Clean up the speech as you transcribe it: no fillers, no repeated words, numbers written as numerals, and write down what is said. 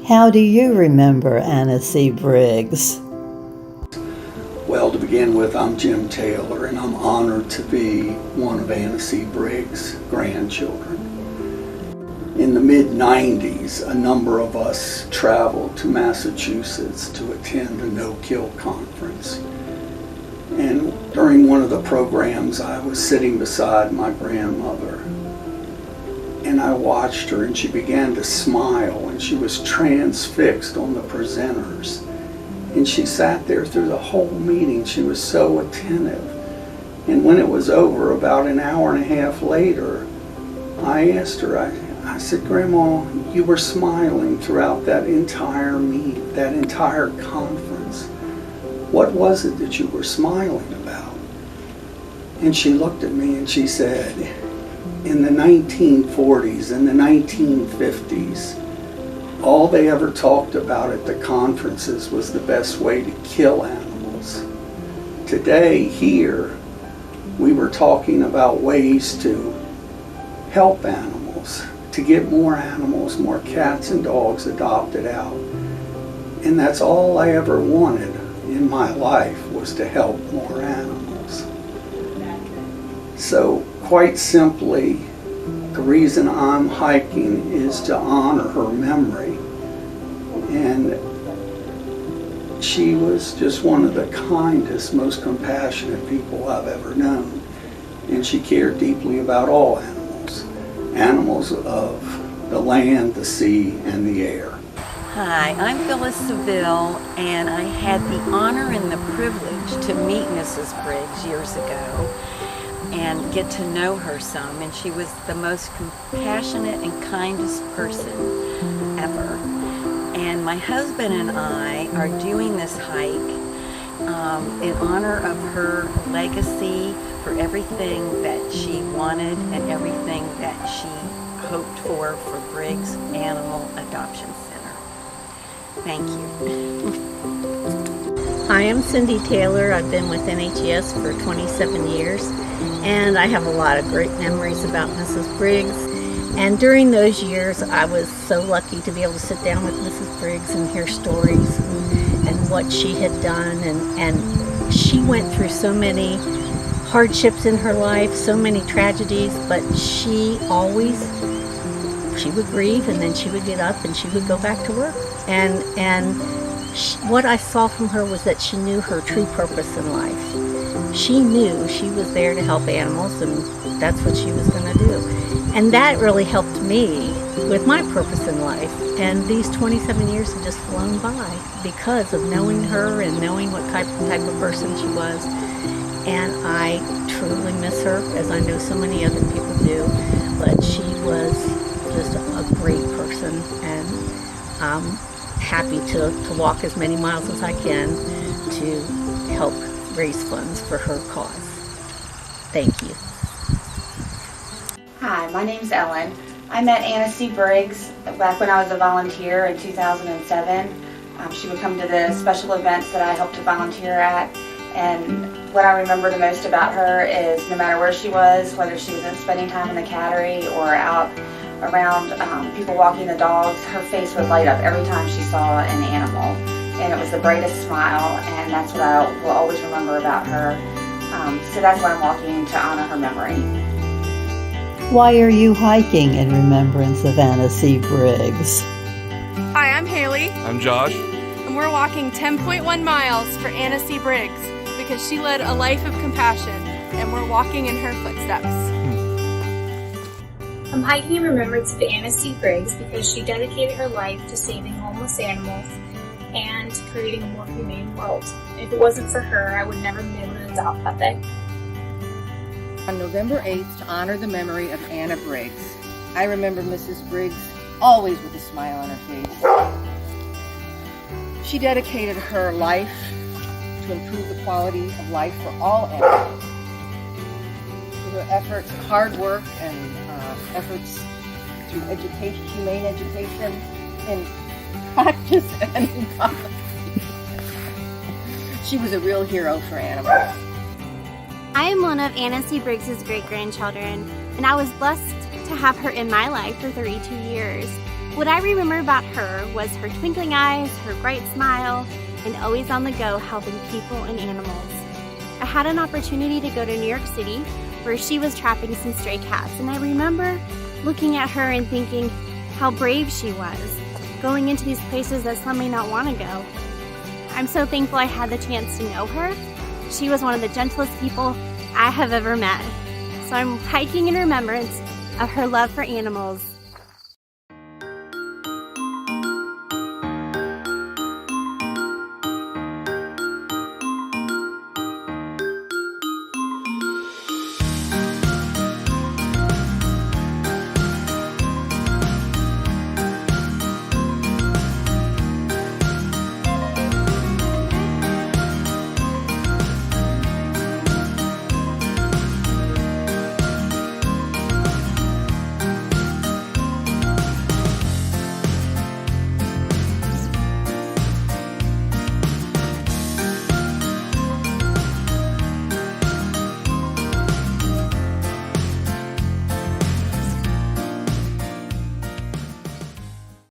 How do you remember Anna C. Briggs? Well, to begin with, I'm Jim Taylor, and I'm honored to be one of Anna C. Briggs' grandchildren. In the mid-90s, a number of us traveled to Massachusetts to attend a no-kill conference. And during one of the programs, I was sitting beside my grandmother, and I watched her, and she began to smile, and she was transfixed on the presenters. And she sat there through the whole meeting. She was so attentive. And when it was over, about an hour and a half later, I asked her, I said, "Grandma, you were smiling throughout that entire meet, that entire conference. What was it that you were smiling about?" And she looked at me and she said, "In the 1940s and the 1950s, all they ever talked about at the conferences was the best way to kill animals. Today, here, we were talking about ways to help animals, to get more animals, more cats and dogs adopted out. And that's all I ever wanted in my life, was to help more animals." So, quite simply, the reason I'm hiking is to honor her memory. And she was just one of the kindest, most compassionate people I've ever known. And she cared deeply about all animals, animals of the land, the sea, and the air. Hi, I'm Phyllis Seville, and I had the honor and the privilege to meet Mrs. Briggs years ago and get to know her some, and she was the most compassionate and kindest person ever. And my husband and I are doing this hike in honor of her legacy, for everything that she wanted and everything that she hoped for Briggs Animal Adoption Center. Thank you. Hi, I'm Cindy Taylor. I've been with NHES for 27 years, and I have a lot of great memories about Mrs. Briggs. And during those years, I was so lucky to be able to sit down with Mrs. Briggs and hear stories and what she had done. And she went through so many hardships in her life, so many tragedies, but she would grieve, and then she would get up and she would go back to work. What I saw from her was that she knew her true purpose in life. She knew she was there to help animals, and that's what she was going to do. And that really helped me with my purpose in life. And these 27 years have just flown by because of knowing her and knowing what type of person she was. And I truly miss her, as I know so many other people do. But she was just a great person, and I'm happy to walk as many miles as I can to help raise funds for her cause. Thank you. Hi, my name's Ellen. I met Anna C. Briggs back when I was a volunteer in 2007. She would come to the special events that I helped to volunteer at, and what I remember the most about her is no matter where she was, whether she was spending time in the cattery or out around people walking the dogs, her face would light up every time she saw an animal, and it was the brightest smile, and that's what I will always remember about her. So that's why I'm walking, to honor her memory. Why are you hiking in remembrance of Anna C. Briggs? Hi, I'm Haley. I'm Josh. And we're walking 10.1 miles for Anna C. Briggs because she led a life of compassion, and we're walking in her footsteps. I'm hiking in remembrance of Anna C. Briggs because she dedicated her life to saving homeless animals and creating a more humane world. If it wasn't for her, I would never have been able to adopt Pepe. On November 8th, to honor the memory of Anna Briggs, I remember Mrs. Briggs always with a smile on her face. She dedicated her life to improve the quality of life for all animals. Through her efforts, hard work, and efforts through education, humane education, and practice and policy. She was a real hero for animals. I am one of Anna C. Briggs' great-grandchildren, and I was blessed to have her in my life for 32 years. What I remember about her was her twinkling eyes, her bright smile, and always on the go helping people and animals. I had an opportunity to go to New York City where she was trapping some stray cats, and I remember looking at her and thinking how brave she was, going into these places that some may not want to go. I'm so thankful I had the chance to know her. She was one of the gentlest people I have ever met. So I'm hiking in remembrance of her love for animals